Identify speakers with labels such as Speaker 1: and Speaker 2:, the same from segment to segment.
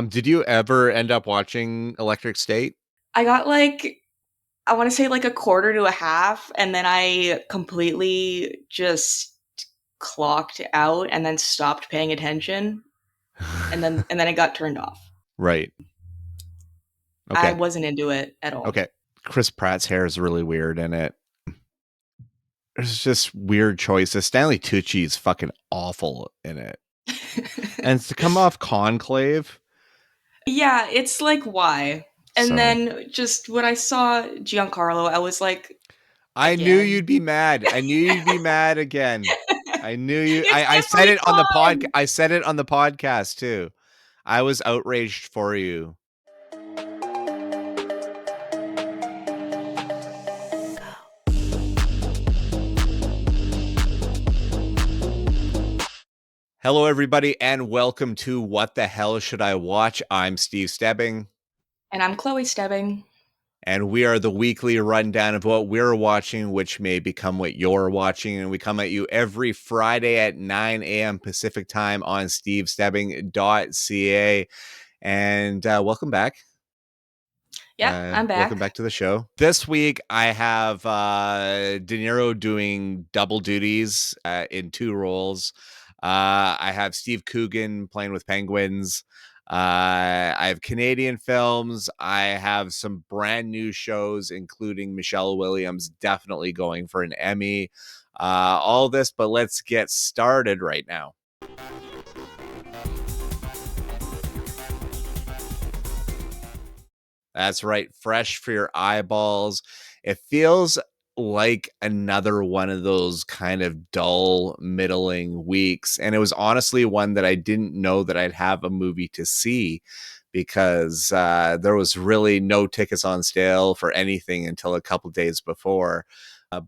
Speaker 1: Did you ever end up watching Electric State?
Speaker 2: I got I want to say like a quarter to a half, and then I completely just clocked out and then stopped paying attention, and then it got turned off.
Speaker 1: Right.
Speaker 2: I
Speaker 1: Okay.
Speaker 2: wasn't into it at all.
Speaker 1: Okay. Chris Pratt's hair is really weird in it. There's just weird choices. Stanley Tucci's fucking awful in it. And to come off Conclave.
Speaker 2: Yeah, it's like why? And
Speaker 1: So
Speaker 2: then just when I saw Giancarlo, I was like,
Speaker 1: I knew
Speaker 2: again.
Speaker 1: you'd be mad. I knew you'd be mad again. I knew you.
Speaker 2: It's
Speaker 1: I said
Speaker 2: every
Speaker 1: it on the
Speaker 2: time.
Speaker 1: I said it on the podcast too. I was outraged for you. Hello, everybody, and welcome to What the Hell Should I Watch? I'm Steve Stebbing.
Speaker 2: And I'm Chloe Stebbing.
Speaker 1: And we are the weekly rundown of what we're watching, which may become what you're watching. And we come at you every Friday at 9 a.m. Pacific time on stevestebbing.ca. And welcome back.
Speaker 2: Yeah, I'm
Speaker 1: Welcome
Speaker 2: back.
Speaker 1: back to the show. This week, I have De Niro doing double duties in two roles. I have Steve Coogan playing with penguins. I have Canadian films. I have some brand new shows, including Michelle Williams definitely going for an Emmy. All this, but let's get started right now. That's right. Fresh for your eyeballs. It feels like another one of those kind of dull, middling weeks. And it was honestly one that I didn't know that I'd have a movie to see because there was really no tickets on sale for anything until a couple days before.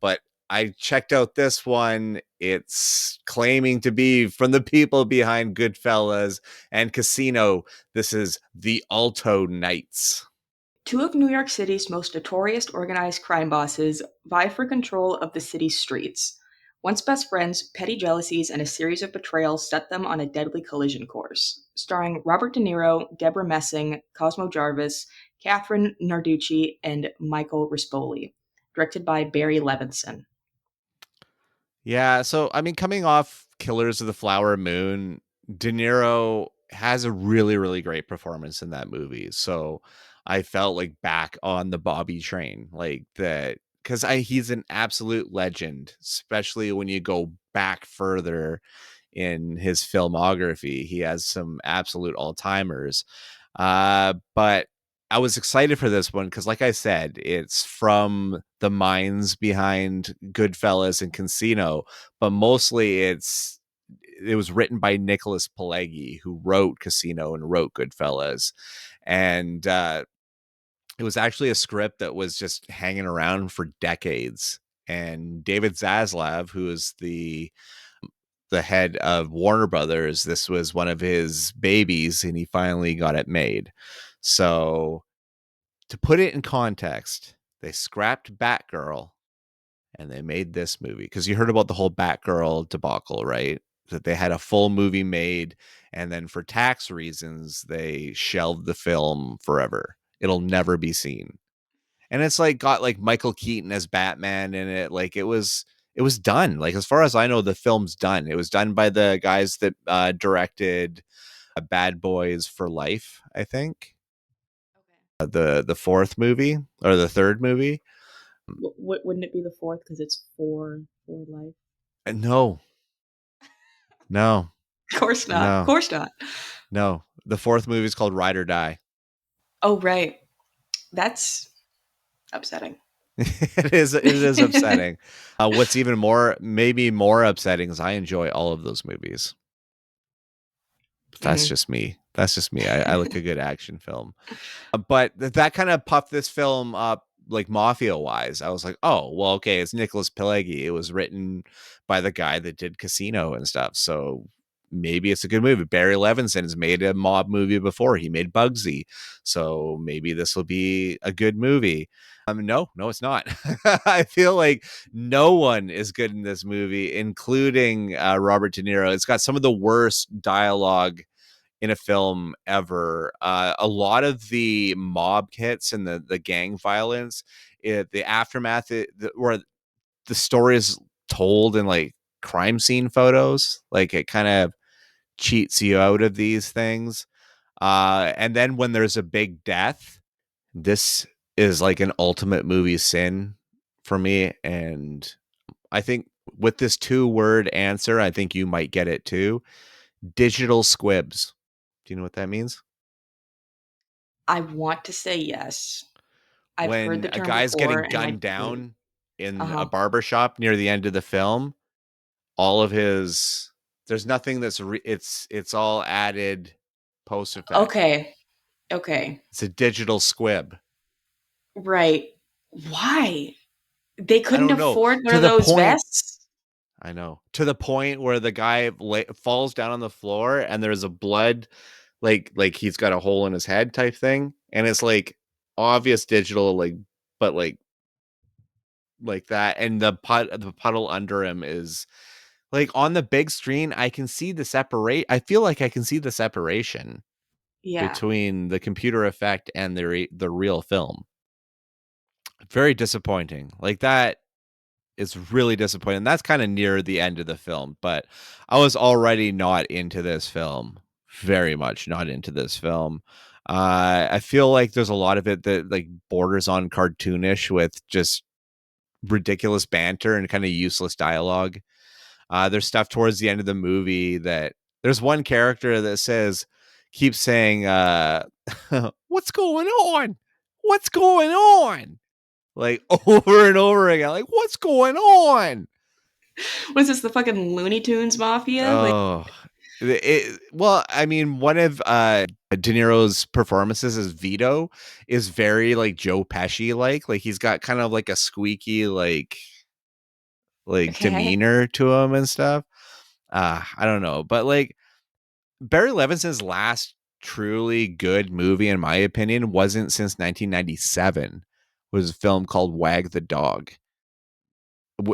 Speaker 1: But I checked out this one. It's claiming to be from the people behind Goodfellas and Casino. This is the Alto Knights.
Speaker 2: Two of New York City's most notorious organized crime bosses vie for control of the city's streets. Once best friends, petty jealousies and a series of betrayals set them on a deadly collision course. Starring Robert De Niro, Deborah Messing, Cosmo Jarvis, Catherine Narducci, and Michael Rispoli. Directed by Barry Levinson.
Speaker 1: Yeah, so I mean, coming off Killers of the Flower Moon, De Niro has a really, really great performance in that movie. So I felt like back on the Bobby train, like that, because I he's an absolute legend, especially when you go back further in his filmography. He has some absolute all timers. But I was excited for this one because, like I said, it's from the minds behind Goodfellas and Casino, but mostly it was written by Nicholas Pileggi, who wrote Casino and wrote Goodfellas, and it was actually a script that was just hanging around for decades. And David Zaslav, who is the head of Warner Brothers, this was one of his babies, and he finally got it made. So to put it in context, they scrapped Batgirl and they made this movie because you heard about the whole Batgirl debacle, right? That they had a full movie made, and then for tax reasons, they shelved the film forever. It'll never be seen. And it's like got like Michael Keaton as Batman in it. Like it was done. Like as far as I know, the film's done. It was done by the guys that directed Bad Boys for Life, I think. The fourth movie or the third movie.
Speaker 2: Wouldn't it be the fourth because it's for life?
Speaker 1: No, no,
Speaker 2: Of course not. Of
Speaker 1: no,
Speaker 2: course not.
Speaker 1: no. The fourth movie is called Ride or Die.
Speaker 2: Oh, right. That's upsetting.
Speaker 1: It is upsetting. What's even maybe more upsetting is I enjoy all of those movies. That's
Speaker 2: Mhm.
Speaker 1: just me. That's just me. I like a good action film. But that kind of puffed this film up like mafia wise. I was like, oh, well, okay, it's Nicholas Pileggi. It was written by the guy that did Casino and stuff. So maybe it's a good movie. Barry Levinson has made a mob movie before. He made Bugsy. So maybe this will be a good movie. No, it's not. I feel like no one is good in this movie, including Robert De Niro. It's got some of the worst dialogue in a film ever. A lot of the mob hits and the gang violence, the aftermath, where the story is told in like crime scene photos, like it kind of cheats you out of these things. And then when there's a big death, this is like an ultimate movie sin for me. And I think with this 2-word answer, I think you might get it too. Digital squibs. Do you know what that means?
Speaker 2: I want to say yes. I've heard
Speaker 1: When
Speaker 2: the
Speaker 1: a
Speaker 2: term
Speaker 1: guy's
Speaker 2: before,
Speaker 1: getting
Speaker 2: and I
Speaker 1: gunned
Speaker 2: don't.
Speaker 1: down
Speaker 2: Uh
Speaker 1: in a
Speaker 2: huh.
Speaker 1: barber shop near the end of the film, all of his there's nothing that's it's all added post effect.
Speaker 2: Okay. Okay.
Speaker 1: It's a digital squib.
Speaker 2: Right. Why? They
Speaker 1: I
Speaker 2: couldn't
Speaker 1: don't know.
Speaker 2: afford one
Speaker 1: To
Speaker 2: of
Speaker 1: the
Speaker 2: those
Speaker 1: point
Speaker 2: vests?
Speaker 1: I know. To the point where the guy falls down on the floor and there's a blood like he's got a hole in his head type thing, and it's like obvious digital, like, but like that, and the puddle under him is like on the big screen. I feel like I can see the separation
Speaker 2: Yeah.
Speaker 1: between the computer effect and the real film. Very disappointing. Like that is really disappointing. That's kind of near the end of the film, but I was already not into this film. Very much not into this film. I feel like there's a lot of it that like borders on cartoonish with just ridiculous banter and kind of useless dialogue. There's stuff towards the end of the movie that there's one character that keeps saying, "What's going on? What's going on?" Like over and over again. Like, what's going on?
Speaker 2: Was this the fucking Looney Tunes mafia? Like,
Speaker 1: Oh, well, I mean, one of De Niro's performances as Vito is very like Joe Pesci like he's got kind of like a squeaky like
Speaker 2: okay.
Speaker 1: demeanor to him and stuff. I don't know, but like Barry Levinson's last truly good movie, in my opinion, wasn't since 1997. Was a film called Wag the Dog.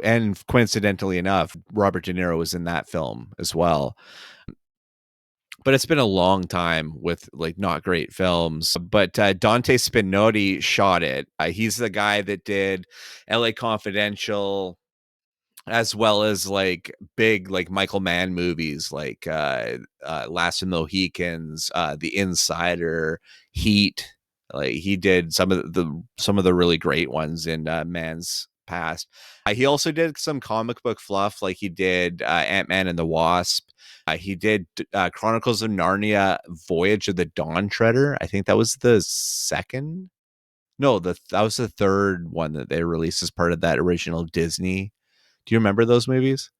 Speaker 1: And coincidentally enough, Robert De Niro was in that film as well. But it's been a long time with like not great films. But Dante Spinotti shot it. He's the guy that did L.A. Confidential, as well as like big like Michael Mann movies like Last of the Mohicans, The Insider, Heat. Like he did some of the really great ones in Mann's past. He also did some comic book fluff, like he did Ant-Man and the Wasp. He did Chronicles of Narnia, Voyage of the Dawn Treader. I think that was the second. No, that was the third one that they released as part of that original Disney. Do you remember those movies?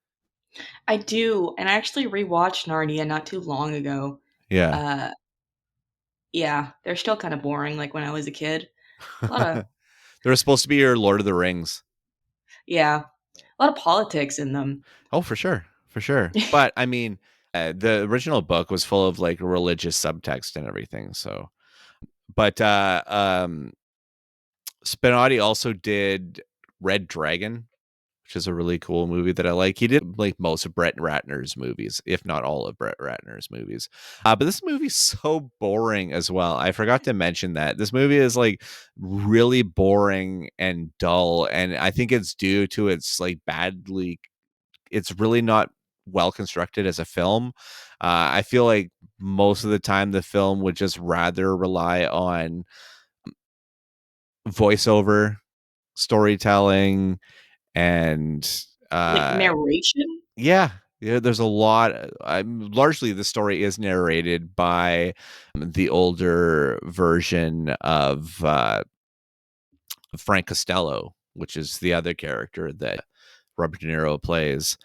Speaker 2: I do, and I actually rewatched Narnia not too long ago.
Speaker 1: Yeah.
Speaker 2: Uh, yeah, they're still kind of boring, like when I was a kid. A lot of,
Speaker 1: They were supposed to be your Lord of the Rings.
Speaker 2: yeah, a lot of politics in them.
Speaker 1: Oh, for sure. For sure. But I mean, the original book was full of like religious subtext and everything. So, but Spinotti also did Red Dragon, which is a really cool movie that I like. He did like most of Brett Ratner's movies, if not all of Brett Ratner's movies. But this movie's so boring as well. I forgot to mention that this movie is like really boring and dull, and I think it's due to its like badly. It's really not well constructed as a film. I feel like most of the time the film would just rather rely on voiceover storytelling and
Speaker 2: Like narration?
Speaker 1: yeah, yeah, there's a lot. Largely, the story is narrated by the older version of Frank Costello, which is the other character that Robert De Niro plays.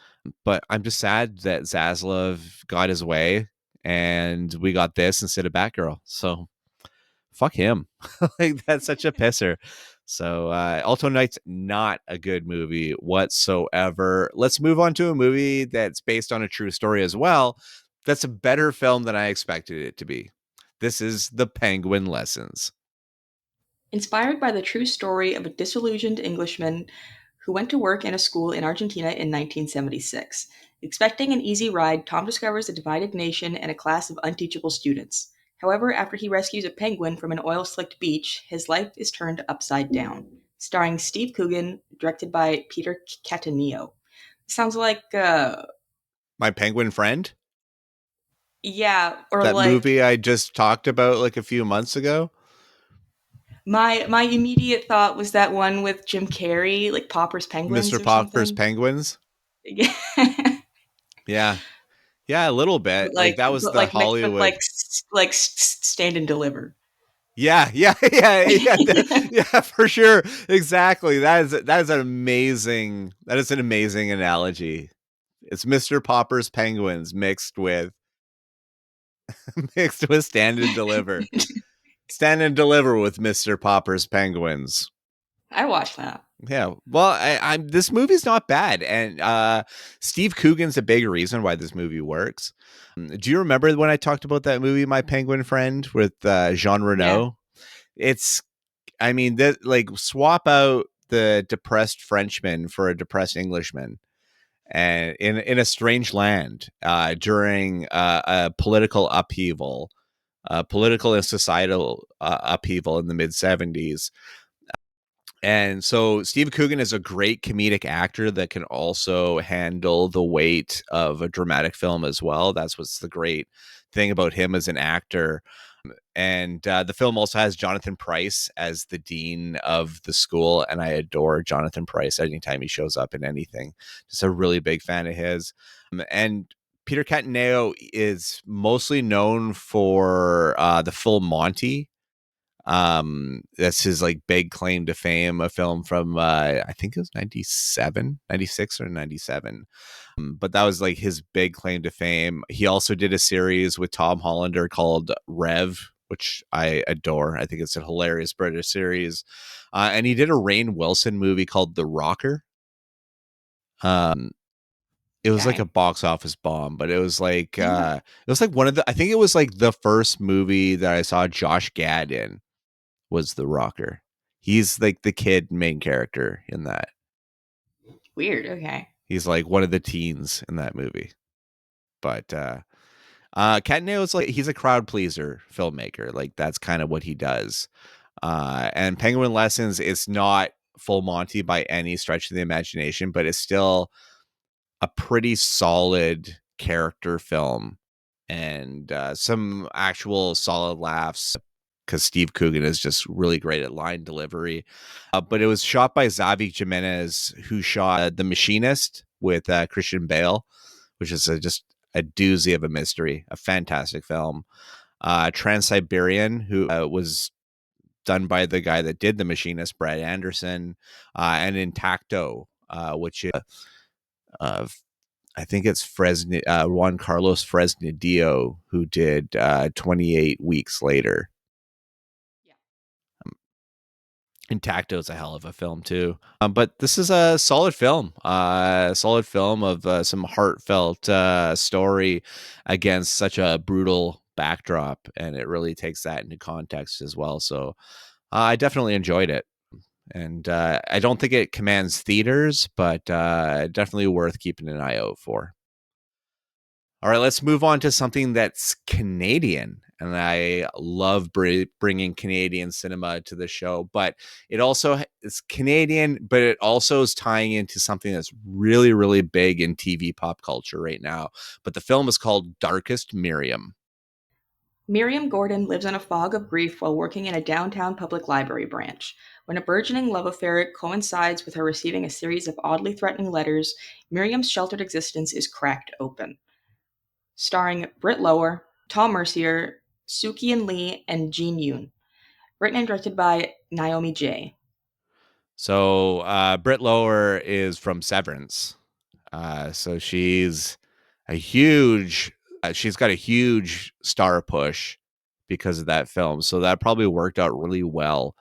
Speaker 1: But I'm just sad that Zaslav got his way and we got this instead of Batgirl. So fuck him. Like that's such a pisser. So Alto Knights, not a good movie whatsoever. Let's move on to a movie that's based on a true story as well. That's a better film than I expected it to be. This is The Penguin Lessons.
Speaker 2: Inspired by the true story of a disillusioned Englishman who went to work in a school in Argentina in 1976. Expecting an easy ride, Tom discovers a divided nation and a class of unteachable students. However, after he rescues a penguin from an oil slicked beach, his life is turned upside down. Starring Steve Coogan, directed by Peter Cataneo. Sounds like,
Speaker 1: My Penguin Friend,
Speaker 2: yeah, or
Speaker 1: that
Speaker 2: like
Speaker 1: movie I just talked about like a few months ago.
Speaker 2: my immediate thought was that one with Jim Carrey, like Popper's Penguins
Speaker 1: Mr.
Speaker 2: or
Speaker 1: Popper's
Speaker 2: something.
Speaker 1: Penguins.
Speaker 2: Yeah.
Speaker 1: Yeah. Yeah, a little bit. Like that was
Speaker 2: But
Speaker 1: the
Speaker 2: like mixed with
Speaker 1: Hollywood.
Speaker 2: Stand and Deliver.
Speaker 1: Yeah, yeah, yeah, for sure. Exactly. That is an amazing analogy. It's Mr. Popper's Penguins mixed with Stand and Deliver. Stand and Deliver with Mr. Popper's Penguins.
Speaker 2: I watched that.
Speaker 1: Yeah. Well, this movie's not bad, and Steve Coogan's a big reason why this movie works. Do you remember when I talked about that movie, My Penguin Friend, with Jean
Speaker 2: Yeah.
Speaker 1: Reno? It's, I mean, that like swap out the depressed Frenchman for a depressed Englishman, and in a strange land during a political upheaval, political and societal upheaval in the mid 70s. And so Steve Coogan is a great comedic actor that can also handle the weight of a dramatic film as well. That's what's the great thing about him as an actor. And the film also has Jonathan Pryce as the dean of the school, and I adore Jonathan Pryce anytime he shows up in anything. Just a really big fan of his. And Peter Cataneo is mostly known for the Full Monty. That's his like big claim to fame, a film from I think it was 97, 96 or 97. But that was like his big claim to fame. He also did a series with Tom Hollander called Rev, which I adore. I think it's a hilarious British series. And he did a Rainn Wilson movie called The Rocker. Um, it was like a
Speaker 2: Okay.
Speaker 1: box office bomb, but
Speaker 2: Yeah.
Speaker 1: it was like one of the, I think it was like the first movie that I saw Josh Gad in was The Rocker. He's like the kid main character in that.
Speaker 2: Weird. Okay.
Speaker 1: He's like one of the teens in that movie. But Cataneo is like, he's a crowd pleaser filmmaker. Like that's kind of what he does. And Penguin Lessons is not Full Monty by any stretch of the imagination, but it's still a pretty solid character film, and some actual solid laughs because Steve Coogan is just really great at line delivery. But it was shot by Xavi Jimenez, who shot The Machinist with Christian Bale, which is just a doozy of a mystery, a fantastic film. Trans-Siberian, who was done by the guy that did The Machinist, Brad Anderson, and Intacto, which is uh, I think it's Juan Carlos Fresnadillo who did 28 Weeks Later.
Speaker 2: Yeah.
Speaker 1: Intacto is a hell of a film too. But this is a solid film of some heartfelt story against such a brutal backdrop, and it really takes that into context as well. So I definitely enjoyed it, and I don't think it commands theaters, but definitely worth keeping an eye out for. All right, let's move on to something that's Canadian. And I love bringing Canadian cinema to the show, but it also is Canadian, but it also is tying into something that's really, really big in TV pop culture right now. But the film is called Darkest Miriam.
Speaker 2: Miriam Gordon lives in a fog of grief while working in a downtown public library branch. When a burgeoning love affair coincides with her receiving a series of oddly threatening letters, Miriam's sheltered existence is cracked open. Starring Britt Lower, Tom Mercier, Suki Lee, and Jean Yoon. Written and directed by Naomi J.
Speaker 1: So Britt Lower is from Severance. So she's got a huge star push because of that film. So that probably worked out really well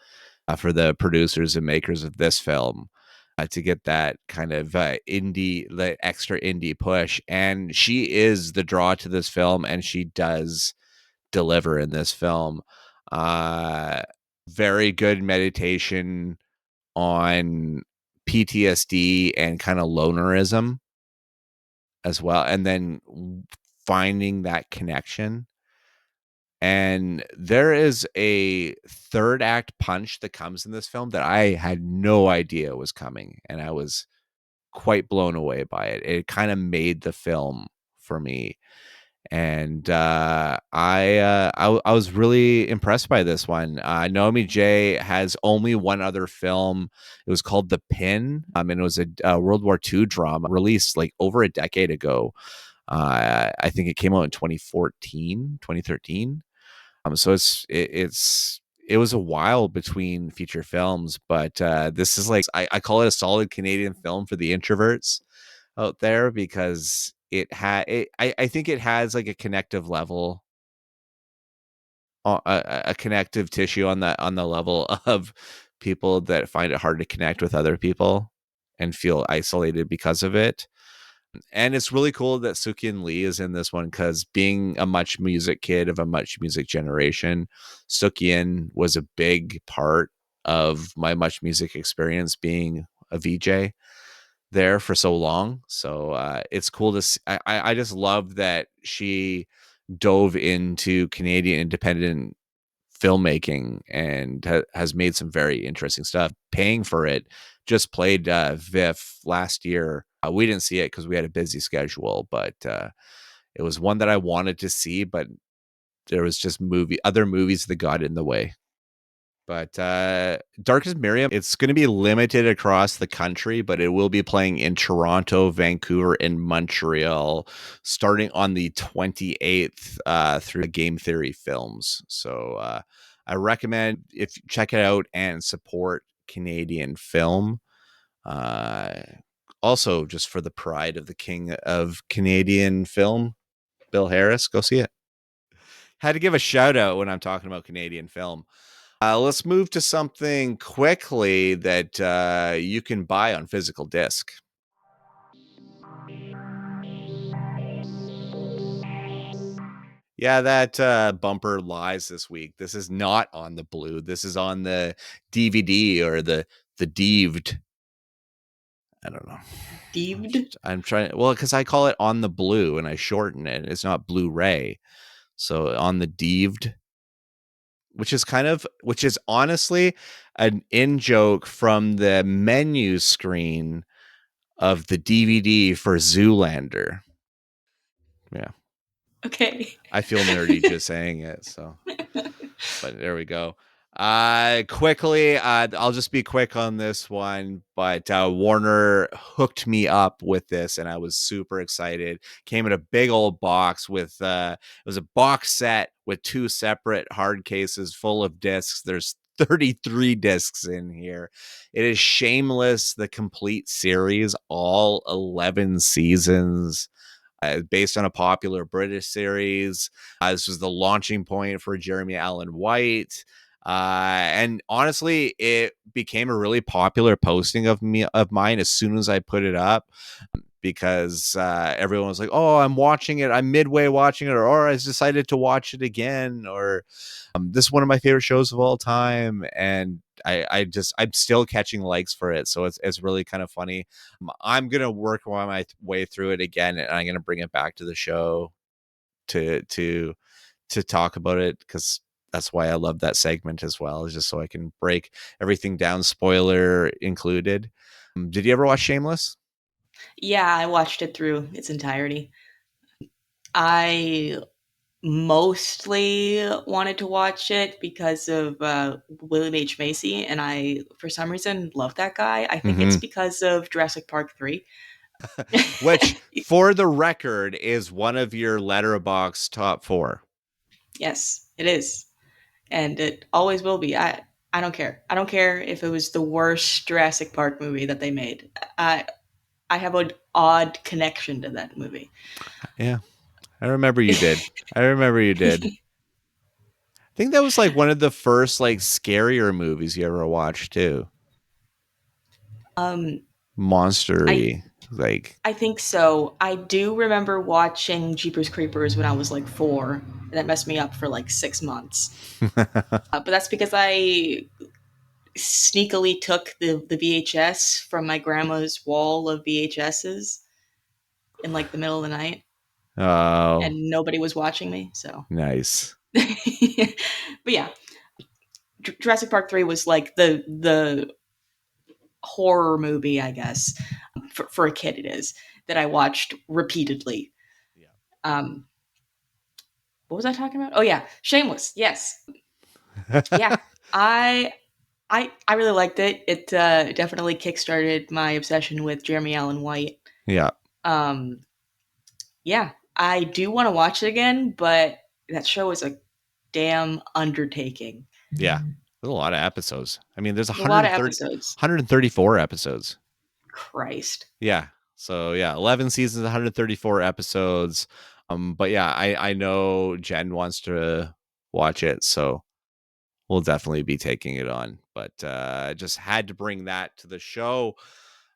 Speaker 1: for the producers and makers of this film to get that kind of the extra indie push. And she is the draw to this film, and she does deliver in this film. Uh, Very good meditation on PTSD and kind of lonerism as well, and then finding that connection. And there is a third act punch that comes in this film that I had no idea was coming, and I was quite blown away by it. It kind of made the film for me. And I was really impressed by this one. Naomi J has only one other film. It was called The Pin, and it was a World War II drama released like over a decade ago. I think it came out in 2014, 2013. So it was a while between feature films, but this is like I call it a solid Canadian film for the introverts out there, because I think it has like a connective level, a connective tissue on the level of people that find it hard to connect with other people and feel isolated because of it. And it's really cool that Sookyun Lee is in this one, because being a Much Music kid of a Much Music generation, Sookyun was a big part of my Much Music experience, being a VJ there for so long. So it's cool to see. I just love that she dove into Canadian independent filmmaking and has made some very interesting stuff. Paying for It just played VIF last year. We didn't see it because we had a busy schedule, but it was one that I wanted to see, but there was just other movies that got in the way. But Darkest Miriam, it's going to be limited across the country, but it will be playing in Toronto, Vancouver, and Montreal starting on the 28th through Game Theory Films. So I recommend if you check it out and support Canadian film. Uh, Also, just for the pride of the king of Canadian film, Bill Harris, go see it. Had to give a shout out when I'm talking about Canadian film. Let's move to something quickly that you can buy on physical disc. Yeah, that bumper lies this week. This is not on the blue. This is on the DVD or the DVD. I don't know.
Speaker 2: Deeved?
Speaker 1: I'm trying. Well, because I call it on the blue and I shorten it. It's not Blu-ray, so on the DVD, which is honestly an in joke from the menu screen of the DVD for Zoolander. Yeah,
Speaker 2: Okay.
Speaker 1: I feel nerdy just saying it. So, but there we go. Quickly, I'll just be quick on this one, but Warner hooked me up with this, and I was super excited. Came in a big old box with it was a box set with two separate hard cases full of discs. There's 33 discs in here. It is Shameless, the complete series, all 11 seasons. Based on a popular British series. This was the launching point for Jeremy Allen White. And honestly, it became a really popular posting of mine as soon as I put it up, because everyone was like, "Oh, I'm watching it. I'm midway watching it, or I decided to watch it again, or this is one of my favorite shows of all time." And I'm still catching likes for it, so it's really kind of funny. I'm gonna work my way through it again, and I'm gonna bring it back to the show to to to talk about it, because that's why I love that segment as well, is just so I can break everything down, spoiler included. Did you ever watch Shameless?
Speaker 2: Yeah, I watched it through its entirety. I mostly wanted to watch it because of William H. Macy, and I, for some reason, love that guy. I think it's
Speaker 1: Mm-hmm.
Speaker 2: because of Jurassic Park 3.
Speaker 1: Which, for the record, is one of your Letterboxd top four.
Speaker 2: Yes, it is. And it always will be. I don't care. I don't care if it was the worst Jurassic Park movie that they made. I have an odd connection to that movie.
Speaker 1: Yeah, I remember you did. I remember you did. I think that was like one of the first like scarier movies you ever watched too.
Speaker 2: um, I
Speaker 1: Monstery, like.
Speaker 2: I think so. I do remember watching Jeepers Creepers when I was like 4, and that messed me up for like 6 months. But that's because I sneakily took the VHS from my grandma's wall of VHSs in like the middle of the night,
Speaker 1: Oh,
Speaker 2: and nobody was watching me. So,
Speaker 1: nice.
Speaker 2: but yeah, Jurassic Park 3 was like the horror movie, I guess, for a kid. It is that I watched repeatedly. Um, what was I talking about? Oh yeah, Shameless. Yes,
Speaker 1: Yeah.
Speaker 2: yeah. I really liked it. It definitely kickstarted my obsession with Jeremy Allen White.
Speaker 1: Yeah.
Speaker 2: Um, yeah, I do want to watch it again, but that show is a damn undertaking.
Speaker 1: Yeah. There's a lot of episodes. I mean, there's
Speaker 2: A lot of
Speaker 1: 130,
Speaker 2: episodes.
Speaker 1: 134 episodes.
Speaker 2: Christ.
Speaker 1: Yeah. So yeah, 11 seasons, 134 episodes. But yeah, I know Jen wants to watch it, so we'll definitely be taking it on. But just had to bring that to the show.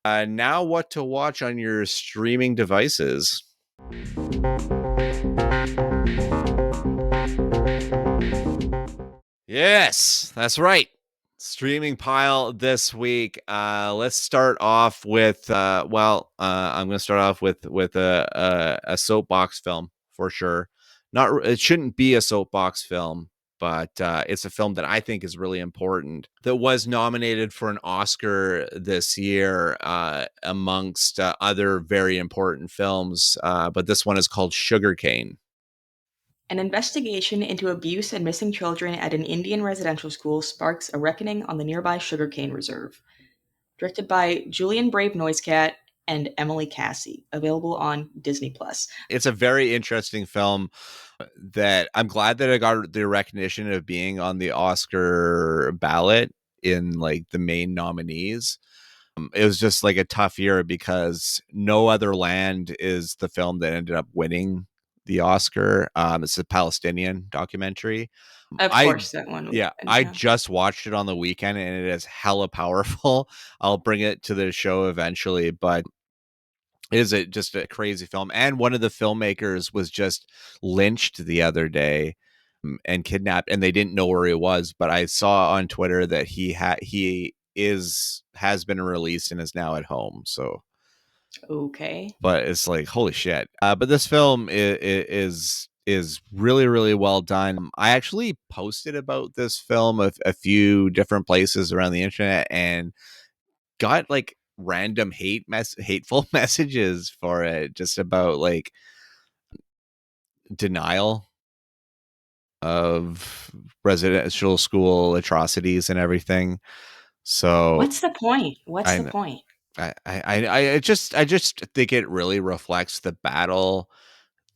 Speaker 1: Now what to watch on your streaming devices? Yes, that's right. Streaming pile this week. Let's start off with I'm going to start off with a soapbox film for sure. Not it shouldn't be a soapbox film, but it's a film that I think is really important. That was nominated for an Oscar this year amongst other very important films. But this one is called Sugarcane.
Speaker 2: An investigation into abuse and missing children at an Indian residential school sparks a reckoning on the nearby sugarcane reserve. Directed by Julian Brave Noisecat and Emily Cassie, available on Disney Plus.
Speaker 1: It's a very interesting film that I'm glad that I got the recognition of being on the Oscar ballot in like the main nominees. It was just like a tough year because No Other Land is the film that ended up winning the Oscar. It's a Palestinian documentary.
Speaker 2: Of
Speaker 1: I
Speaker 2: course, that one.
Speaker 1: Yeah,
Speaker 2: And
Speaker 1: I
Speaker 2: yeah.
Speaker 1: just watched it on the weekend and it is hella powerful. I'll bring it to the show eventually, but is it just a crazy film? And one of the filmmakers was just lynched the other day and kidnapped, and they didn't know where he was. But I saw on Twitter that he has been released and is now at home. So,
Speaker 2: Okay.
Speaker 1: but it's like holy shit. But this film is really really well done. I actually posted about this film a few different places around the internet and got like random hateful messages for it just about like denial of residential school atrocities and everything. So
Speaker 2: What's the point? What's the
Speaker 1: I
Speaker 2: point?
Speaker 1: I just think it really reflects the battle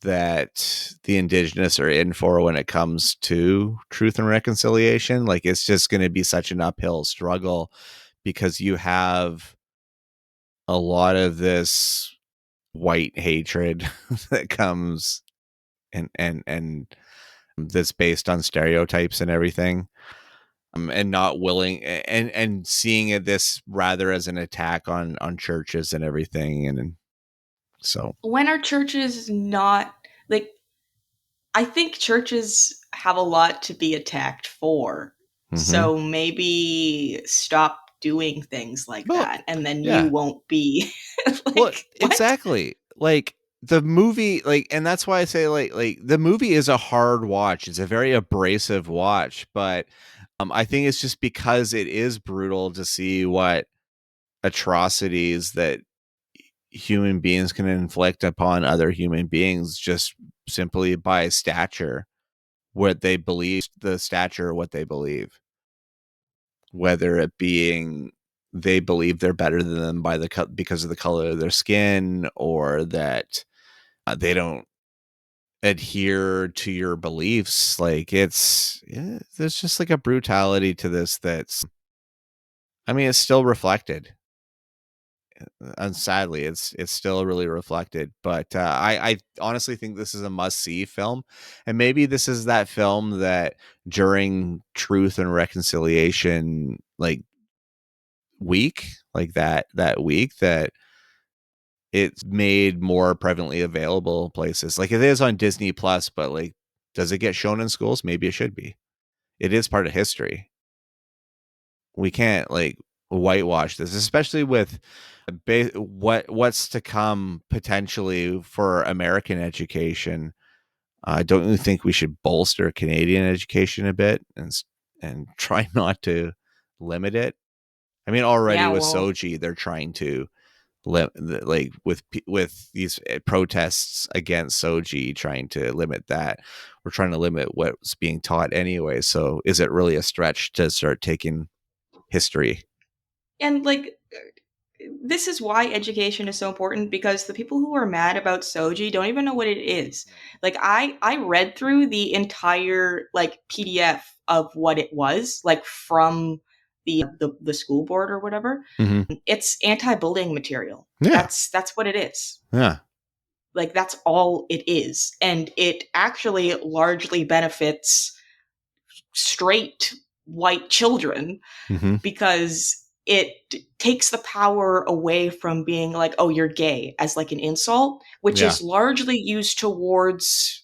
Speaker 1: that the indigenous are in for when it comes to truth and reconciliation. Like it's just going to be such an uphill struggle because you have a lot of this white hatred that comes and that's based on stereotypes and everything, and not willing and seeing it this rather as an attack on churches and everything, and so
Speaker 2: When are churches not like I think churches have a lot to be attacked for.
Speaker 1: mm-hmm.
Speaker 2: So maybe stop doing things like
Speaker 1: Well,
Speaker 2: that and then you
Speaker 1: yeah,
Speaker 2: won't be
Speaker 1: well,
Speaker 2: like what?
Speaker 1: exactly, like the movie, like, and that's why I say like the movie is a hard watch. It's a very abrasive watch, but I think it's just because it is brutal to see what atrocities that human beings can inflict upon other human beings just simply by stature, what they believe, the stature of what they believe, whether it being they believe they're better than them by because of the color of their skin, or that they don't adhere to your beliefs. Like there's just like a brutality to this that's, I mean, it's still reflected, and sadly it's still really reflected. But I honestly think this is a must see film, and maybe this is that film that during truth and reconciliation like week, like that week, that it's made more prevalently available places. Like it is on Disney Plus, but like does it get shown in schools? Maybe it should be. It is part of history. We can't like whitewash this, especially with what's to come potentially for American education. Don't you think we should bolster Canadian education a bit and try not to limit it? I mean, already
Speaker 2: Yeah,
Speaker 1: with
Speaker 2: well,
Speaker 1: Soji, they're trying to like with these protests against Soji, trying to limit that. We're trying to limit what's being taught anyway. So, is it really a stretch to start taking history?
Speaker 2: and like this is why education is so important, because the people who are mad about Soji don't even know what it is. Like I read through the entire like PDF of what it was, like from the school board or whatever.
Speaker 1: Mm-hmm.
Speaker 2: It's anti-bullying material.
Speaker 1: Yeah,
Speaker 2: That's what it is.
Speaker 1: yeah,
Speaker 2: Like that's all it is. And it actually largely benefits straight white children
Speaker 1: mm-hmm.
Speaker 2: because it takes the power away from being like, oh, you're gay as like an insult, which
Speaker 1: Yeah,
Speaker 2: is largely used towards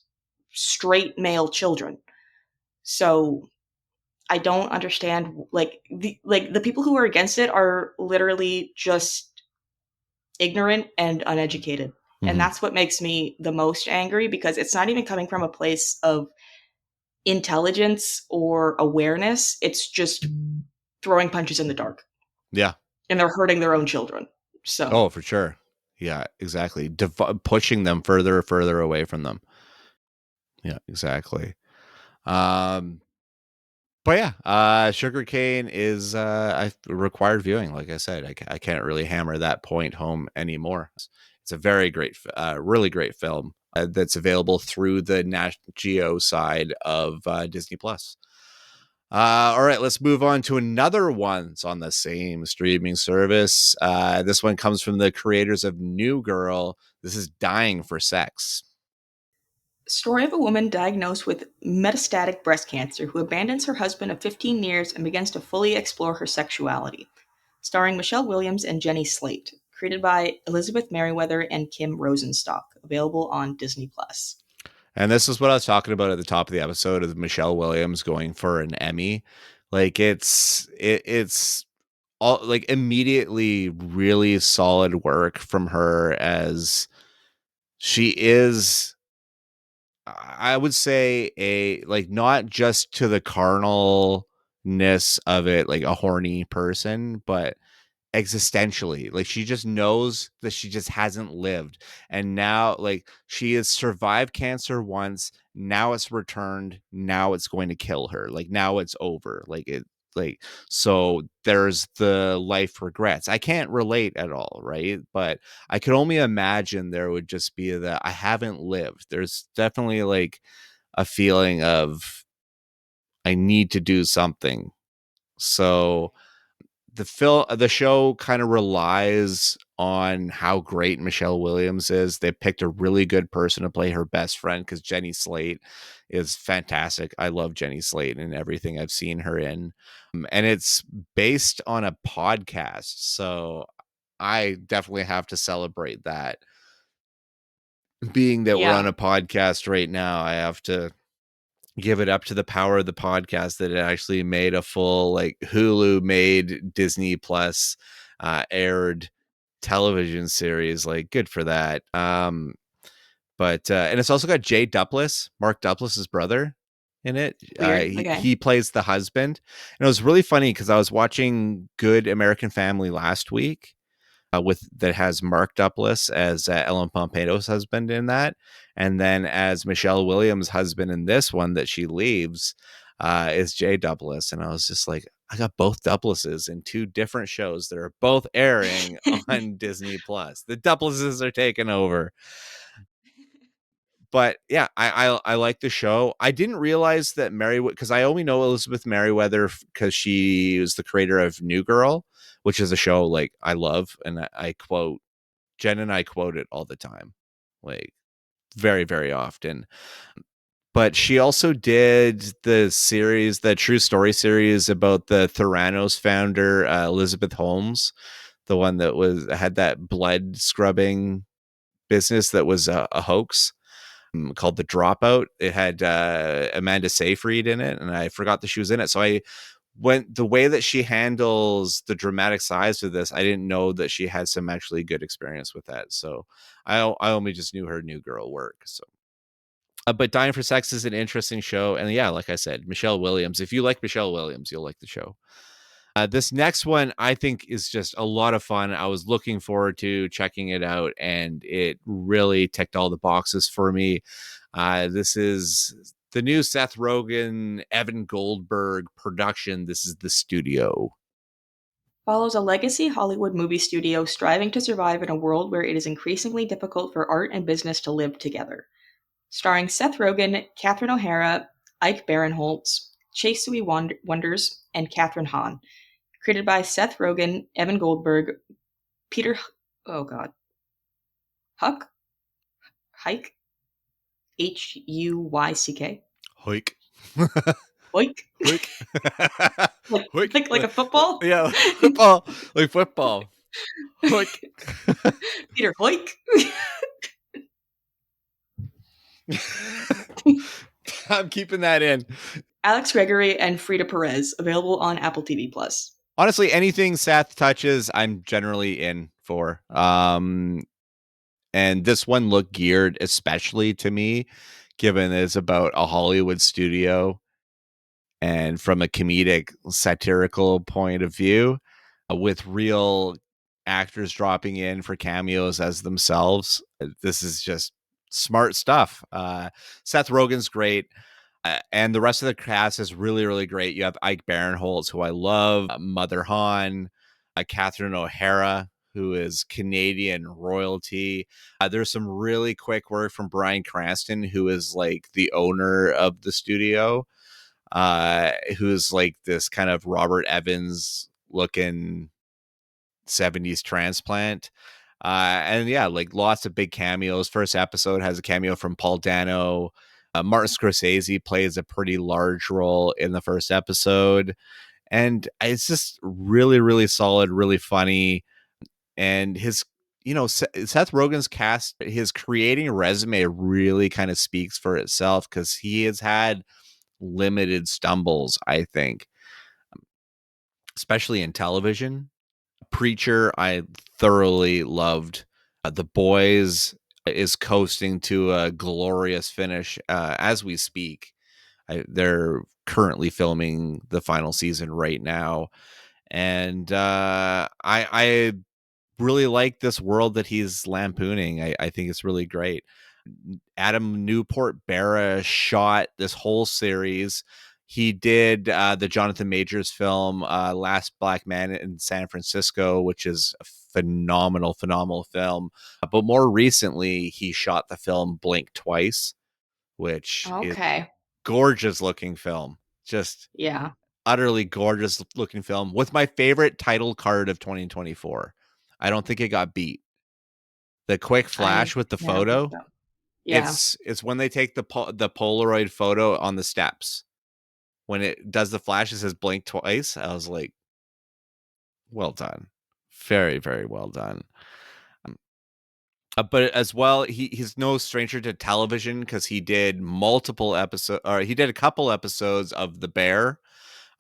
Speaker 2: straight male children. So I don't understand like the people who are against it are literally just ignorant and uneducated. And
Speaker 1: mm-hmm.
Speaker 2: that's what makes me the most angry, because it's not even coming from a place of intelligence or awareness. It's just throwing punches in the dark,
Speaker 1: Yeah.
Speaker 2: and they're hurting their own children. So,
Speaker 1: Oh, for sure. Yeah, exactly. Pushing them further away from them. Yeah, exactly. Um, but yeah, Sugarcane is required viewing. Like I said, I can't really hammer that point home anymore. It's a very great, really great film that's available through the Nat Geo side of Disney Plus. All right, let's move on to another one. It's on the same streaming service. This one comes from the creators of New Girl. This is Dying for Sex.
Speaker 2: story of a woman diagnosed with metastatic breast cancer who abandons her husband of 15 years and begins to fully explore her sexuality. Starring Michelle Williams and Jenny Slate. Created by Elizabeth Merriweather and Kim Rosenstock. Available on Disney Plus.
Speaker 1: And this is what I was talking about at the top of the episode of Michelle Williams going for an Emmy. Like it's all like immediately really solid work from her, as she is, I would say, a like not just to the carnalness of it, like a horny person, but existentially. Like she just knows that she just hasn't lived. And now like she has survived cancer once, now it's returned, now it's going to kill her. Like now it's over. Like so there's the life regrets. I can't relate at all, right? But I could only imagine there would just be that I haven't lived. There's definitely like a feeling of I need to do something. So the show kind of relies on how great Michelle Williams is. They picked a really good person to play her best friend, because Jenny Slate is fantastic. I love Jenny Slate and everything I've seen her in. And it's based on a podcast, so I definitely have to celebrate that. Being that we're on
Speaker 2: Yeah.
Speaker 1: a podcast right now, I have to give it up to the power of the podcast that it actually made a full like Hulu made Disney Plus aired television series. Like good for that. But and it's also got Jay Duplass, Mark Duplass's brother, in it.
Speaker 2: Weird.
Speaker 1: He,
Speaker 2: Okay.
Speaker 1: he plays the husband, and it was really funny because I was watching Good American Family last week, with that has Mark Duplass as Ellen Pompedo's husband in that, and then as Michelle Williams' husband in this one that she leaves is Jay Duplass, and I was just like, I got both Duplasses in two different shows that are both airing on Disney Plus. The Duplasses are taking over. But yeah, I like the show. I didn't realize that Merriweather, because I only know Elizabeth Merriweather because she was the creator of New Girl, which is a show like I love, and I quote Jen and I quote it all the time, like very very often. But she also did the true story series about the Theranos founder, Elizabeth Holmes, the one that had that blood scrubbing business that was a hoax, called The Dropout. It had Amanda Seyfried in it, and I forgot that she was in it. So I when the way that she handles the dramatic sides of this, I didn't know that she had some actually good experience with that. So I only just knew her New Girl work. So, but Dying for Sex is an interesting show, and yeah, like I said, Michelle Williams. If you like Michelle Williams, you'll like the show. This next one I think is just a lot of fun. I was looking forward to checking it out, and it really ticked all the boxes for me. This is the new Seth Rogen, Evan Goldberg production. This is The Studio.
Speaker 2: Follows a legacy Hollywood movie studio striving to survive in a world where it is increasingly difficult for art and business to live together. Starring Seth Rogen, Catherine O'Hara, Ike Barinholtz, Chase Sui Wonders, and Catherine Hahn. Created by Seth Rogen, Evan Goldberg, Peter, oh god, Huck, Hike, Huyck,
Speaker 1: Hoik.
Speaker 2: Hoik,
Speaker 1: Hoik.
Speaker 2: like
Speaker 1: Hoik.
Speaker 2: think like a football.
Speaker 1: Yeah, football. Like football. Hoik.
Speaker 2: Peter Hoik.
Speaker 1: I'm keeping that in.
Speaker 2: Alex Gregory and Frida Perez, available on Apple TV Plus.
Speaker 1: Honestly, anything Seth touches, I'm generally in for. And this one looked geared especially to me, given it's about a Hollywood studio and from a comedic, satirical point of view, with real actors dropping in for cameos as themselves. This is just smart stuff. Seth Rogen's great. And the rest of the cast is really, really great. You have Ike Barinholtz, who I love, Mother Han, Catherine O'Hara, who is Canadian royalty. There's some really quick work from Bryan Cranston, who is like the owner of the studio, who's like this kind of Robert Evans looking 70s transplant. And yeah, like lots of big cameos. First episode has a cameo from Paul Dano. Martin Scorsese plays a pretty large role in the first episode. And it's just really, really solid, really funny. And his, Seth Rogen's cast, his creating resume really kind of speaks for itself because he has had limited stumbles, I think, especially in television. Preacher, I thoroughly loved. The Boys is coasting to a glorious finish as we speak. They're currently filming the final season right now, and I really like this world that he's lampooning. I think it's really great. Adam Newport Barra shot this whole series. He did the Jonathan Majors film, Last Black Man in San Francisco, which is a phenomenal, phenomenal film. But more recently, he shot the film Blink Twice, which is
Speaker 2: Okay.
Speaker 1: gorgeous looking film. Just
Speaker 2: Yeah.
Speaker 1: utterly gorgeous looking film with my favorite title card of 2024. I don't think it got beat. The quick
Speaker 2: I
Speaker 1: flash with the
Speaker 2: never picked
Speaker 1: photo.
Speaker 2: it up. Yeah.
Speaker 1: It's when they take the Polaroid photo on the steps. When it does the flash, it says blink twice. I was like, well done. Very, very well done. Um, but as well, he's no stranger to television because he did multiple episodes, or he did a couple episodes of The Bear.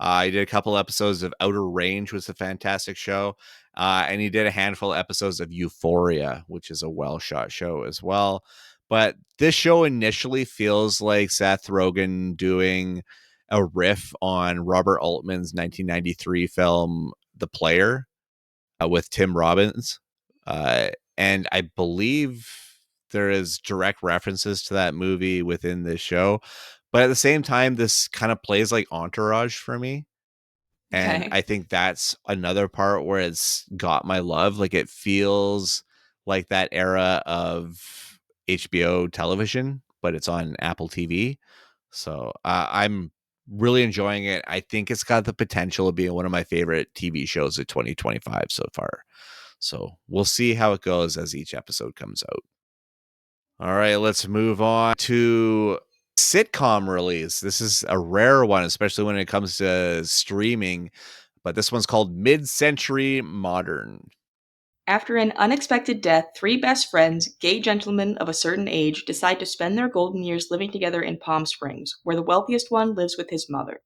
Speaker 1: He did a couple episodes of Outer Range, which was a fantastic show. And he did a handful of episodes of Euphoria, which is a well shot show as well. But this show initially feels like Seth Rogen doing a riff on Robert Altman's 1993 film, The Player, with Tim Robbins. Uh, and I believe there is direct references to that movie within this show. But at the same time, this kind of plays like Entourage for me. And
Speaker 2: Okay.
Speaker 1: I think that's another part where it's got my love. Like it feels like that era of HBO television, but it's on Apple TV. So I'm really enjoying it. I think it's got the potential of being one of my favorite TV shows of 2025 so far. So we'll see how it goes as each episode comes out. All right, let's move on to sitcom release. This is a rare one, especially when it comes to streaming, but this one's called Mid-Century Modern.
Speaker 2: After an unexpected death, three best friends, gay gentlemen of a certain age, decide to spend their golden years living together in Palm Springs, where the wealthiest one lives with his mother.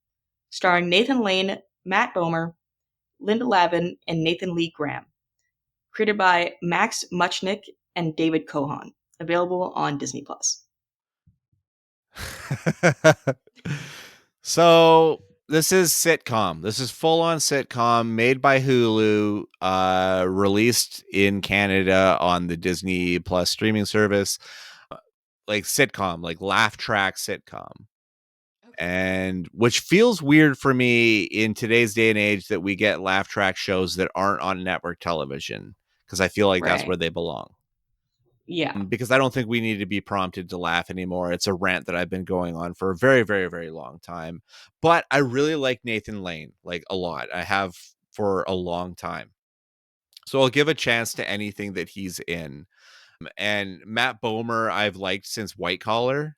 Speaker 2: Starring Nathan Lane, Matt Bomer, Linda Lavin, and Nathan Lee Graham. Created by Max Muchnick and David Cohan. Available on Disney Plus.
Speaker 1: So this is sitcom. This is full on sitcom made by Hulu, released in Canada on the Disney Plus streaming service. Like sitcom, like laugh track sitcom. And which feels weird for me in today's day and age that we get laugh track shows that aren't on network television, because I feel like that's
Speaker 2: Right.
Speaker 1: where they belong.
Speaker 2: Yeah.
Speaker 1: Because I don't think we need to be prompted to laugh anymore. It's a rant that I've been going on for a very, very, very long time. But I really like Nathan Lane, like a lot. I have for a long time. So I'll give a chance to anything that he's in. And Matt Bomer, I've liked since White Collar,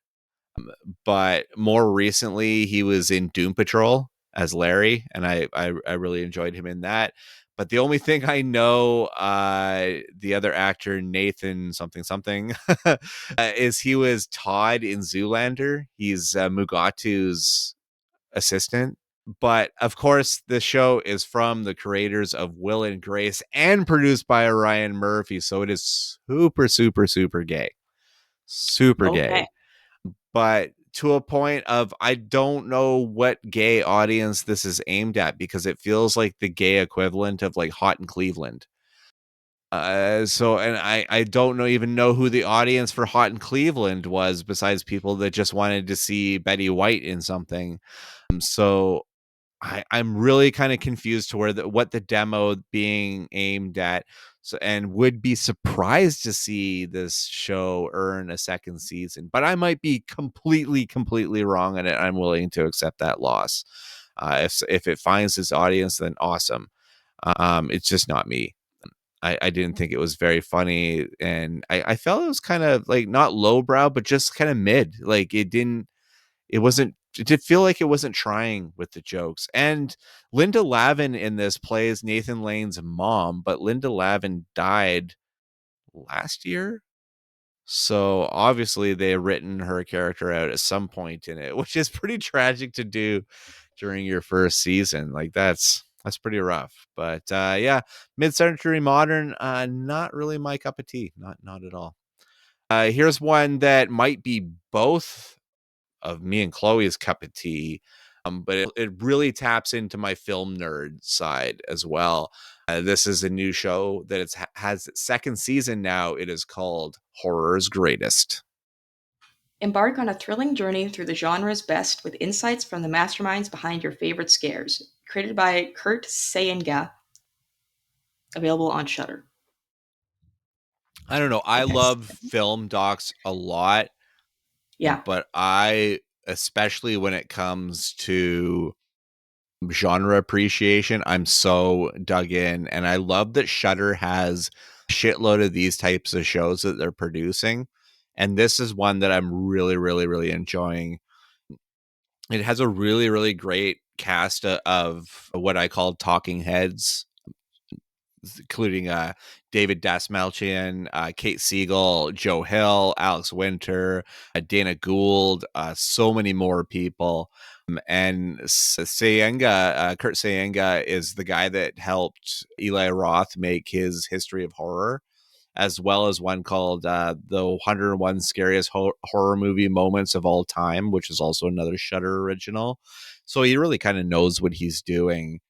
Speaker 1: but more recently he was in Doom Patrol as Larry, and I really enjoyed him in that. But the only thing I know, the other actor Nathan something something, is he was Todd in Zoolander. He's Mugatu's assistant. But of course, the show is from the creators of Will and Grace and produced by Ryan Murphy, so it is super, super, super gay, super
Speaker 2: Okay.
Speaker 1: gay. But to a point of I don't know what gay audience this is aimed at, because it feels like the gay equivalent of like Hot in Cleveland. And I don't even know who the audience for Hot in Cleveland was, besides people that just wanted to see Betty White in something. So I'm really kind of confused to what the demo being aimed at. So, and would be surprised to see this show earn a second season, but I might be completely, completely wrong on it. I'm willing to accept that loss. If it finds this audience, then awesome. It's just not me. I didn't think it was very funny, and I felt it was kind of like not lowbrow, but just kind of mid. Like it did feel like it wasn't trying with the jokes. And Linda Lavin in this plays Nathan Lane's mom, but Linda Lavin died last year. So obviously they had written her character out at some point in it, which is pretty tragic to do during your first season. Like that's pretty rough. But yeah, mid-century modern, not really my cup of tea. Not at all. Here's one that might be both of me and Chloe's cup of tea. But it really taps into my film nerd side as well. This is a new show that has its second season now. It is called Horror's Greatest.
Speaker 2: Embark on a thrilling journey through the genre's best with insights from the masterminds behind your favorite scares. Created by Kurt Sayenga. Available on Shudder.
Speaker 1: I don't know. I
Speaker 2: Okay.
Speaker 1: love film docs a lot,
Speaker 2: Yeah.
Speaker 1: but especially when it comes to genre appreciation, I'm so dug in, and I love that Shudder has a shitload of these types of shows that they're producing, and this is one that I'm really, really, really enjoying. It has a really, really great cast of what I call talking heads, including David Dasmalchian, Kate Siegel, Joe Hill, Alex Winter, Dana Gould, so many more people. And Sayenga, Kurt Sayenga is the guy that helped Eli Roth make his History of Horror, as well as one called The 101 Scariest Horror Movie Moments of All Time, which is also another Shudder original. So he really kind of knows what he's doing.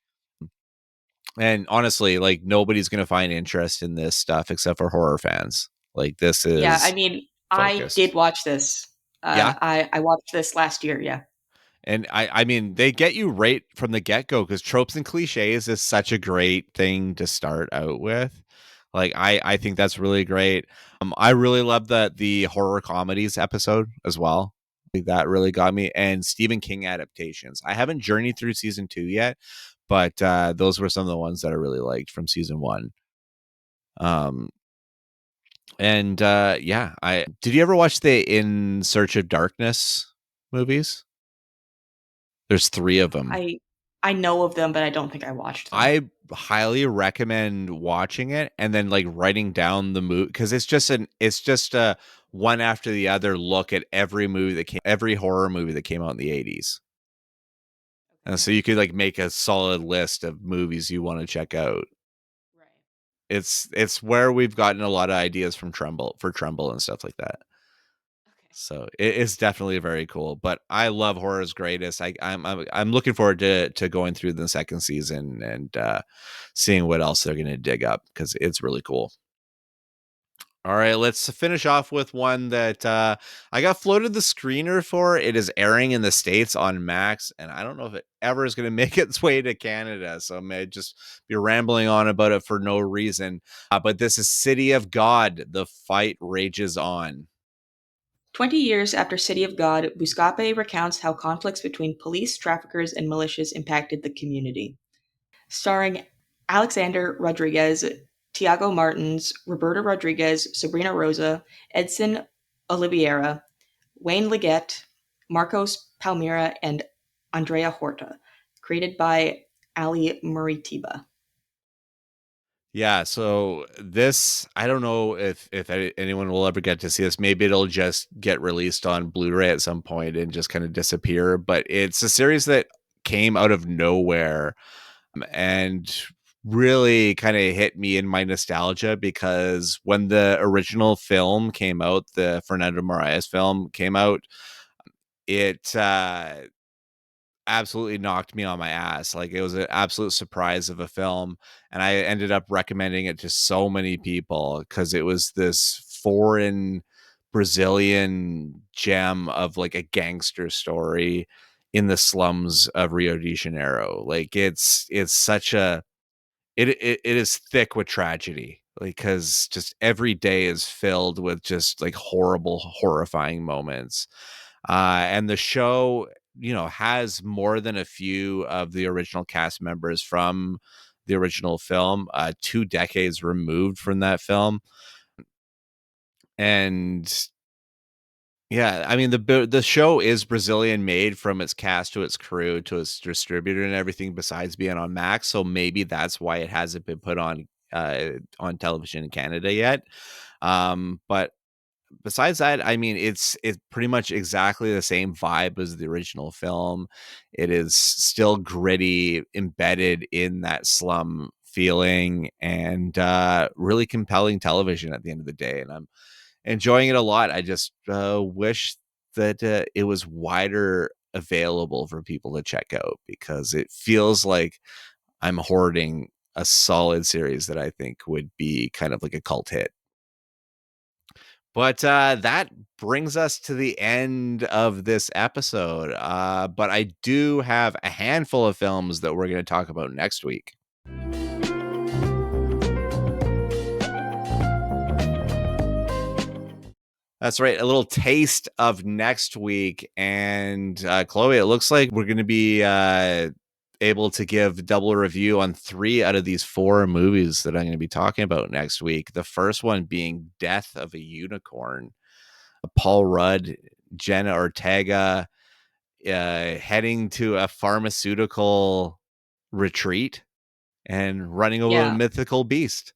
Speaker 1: And honestly, like nobody's going to find interest in this stuff except for horror fans. Like this
Speaker 2: Yeah. I
Speaker 1: is
Speaker 2: mean, I did
Speaker 1: focused.
Speaker 2: watch this.
Speaker 1: Yeah.
Speaker 2: I watched this last year. Yeah.
Speaker 1: And I mean, they get you right from the get go, because tropes and cliches is such a great thing to start out with. Like I think that's really great. I really love the horror comedies episode as well. Like, that really got me. And Stephen King adaptations. I haven't journeyed through season 2 yet, but those were some of the ones that I really liked from season 1. Um, and yeah, I did you ever watch the In Search of Darkness movies? There's 3 of them.
Speaker 2: I know of them, but I don't think I watched them.
Speaker 1: I highly recommend watching it and then like writing down the movie, because it's just a one after the other look at every horror movie that came out in the 80s. So you could like make a solid list of movies you want to check out.
Speaker 2: Right.
Speaker 1: It's where we've gotten a lot of ideas from Trumbull and stuff like that.
Speaker 2: Okay.
Speaker 1: So it is definitely very cool. But I love Horror's Greatest. I'm looking forward to going through the second season and seeing what else they're going to dig up because it's really cool. All right, let's finish off with one that I got floated the screener for. It is airing in the States on Max, and I don't know if it ever is going to make its way to Canada. So I may just be rambling on about it for no reason. But this is City of God. The fight rages on.
Speaker 2: 20 years after City of God, Buscape recounts how conflicts between police, traffickers, and militias impacted the community. Starring Alexander Rodriguez, Tiago Martins, Roberta Rodriguez, Sabrina Rosa, Edson Oliveira, Wayne Leggett, Marcos Palmira, and Andrea Horta. Created by Ali Muritiba.
Speaker 1: Yeah, so this I don't know if anyone will ever get to see this. Maybe it'll just get released on Blu-ray at some point and just kind of disappear. But it's a series that came out of nowhere and really kind of hit me in my nostalgia because when the original film came out, the Fernando Moraes film came out, it absolutely knocked me on my ass. Like it was an absolute surprise of a film, and I ended up recommending it to so many people because it was this foreign Brazilian gem of like a gangster story in the slums of Rio de Janeiro. Like it's such a it is thick with tragedy. Like because just every day is filled with just like horrible, horrifying moments. And the show, has more than a few of the original cast members from the original film, 2 decades removed from that film. And yeah, I mean the show is Brazilian made from its cast to its crew to its distributor and everything besides being on Max, so maybe that's why it hasn't been put on television in Canada yet. But besides that, I mean, it's pretty much exactly the same vibe as the original film. It is still gritty, embedded in that slum feeling, and really compelling television at the end of the day. And I'm enjoying it a lot. I just wish that it was wider available for people to check out because it feels like I'm hoarding a solid series that I think would be kind of like a cult hit. But that brings us to the end of this episode. But I do have a handful of films that we're going to talk about next week. That's right. A little taste of next week. And Chloe, it looks like we're going to be able to give double review on 3 out of these 4 movies that I'm going to be talking about next week. The first one being Death of a Unicorn. Paul Rudd, Jenna Ortega heading to a pharmaceutical retreat and running over a
Speaker 2: Yeah,
Speaker 1: mythical beast.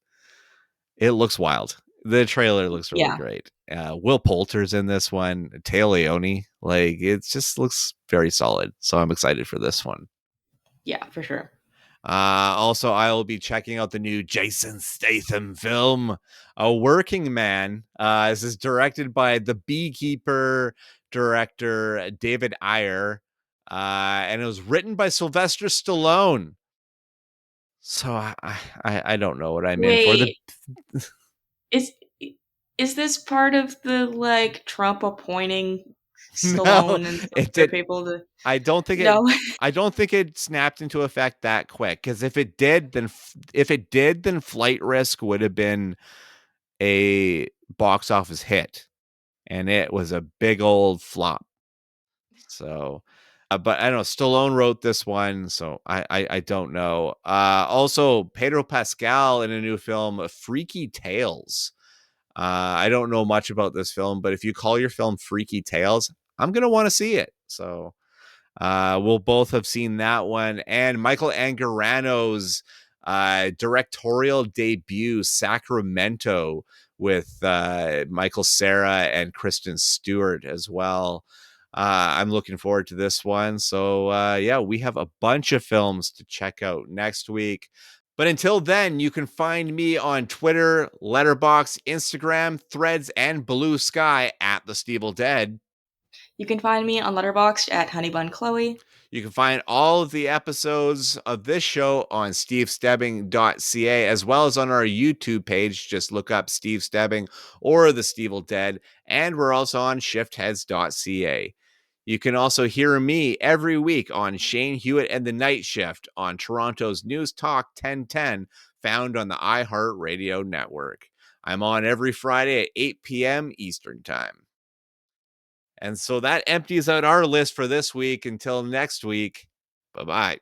Speaker 1: It looks wild. The trailer looks really
Speaker 2: yeah,
Speaker 1: great. Will Poulter's in this one. Taya Leone. Like, it just looks very solid. So I'm excited for this one.
Speaker 2: yeah, for sure.
Speaker 1: Also, I will be checking out the new Jason Statham film, A Working Man. This is directed by the Beekeeper director David Ayer, and it was written by Sylvester Stallone. So I don't know what I'm in for. The
Speaker 2: Wait, is is this part of the like Trump appointing
Speaker 1: no,
Speaker 2: Stallone and some
Speaker 1: it
Speaker 2: other
Speaker 1: did.
Speaker 2: people to
Speaker 1: I don't think it.
Speaker 2: no?
Speaker 1: I don't think it snapped into effect that quick. Because if it did, then Flight Risk would have been a box office hit, and it was a big old flop. So, but I don't know. Stallone wrote this one, so I don't know. Also, Pedro Pascal in a new film, Freaky Tales. I don't know much about this film, but if you call your film Freaky Tales, I'm gonna want to see it. So we'll both have seen that one. And Michael Angarano's directorial debut, Sacramento, with Michael Cera and Kristen Stewart as well. I'm looking forward to this one. So, yeah, we have a bunch of films to check out next week. But until then, you can find me on Twitter, Letterboxd, Instagram, Threads, and Blue Sky at The Steeple Dead.
Speaker 2: You can find me on Letterboxd at HoneyBunChloe.
Speaker 1: You can find all of the episodes of this show on stevestebbing.ca, as well as on our YouTube page. Just look up Steve Stebbing or The Steeple Dead. And we're also on shiftheads.ca. You can also hear me every week on Shane Hewitt and the Night Shift on Toronto's News Talk 1010, found on the iHeartRadio network. I'm on every Friday at 8 p.m. Eastern Time. And so that empties out our list for this week. Until next week, bye-bye.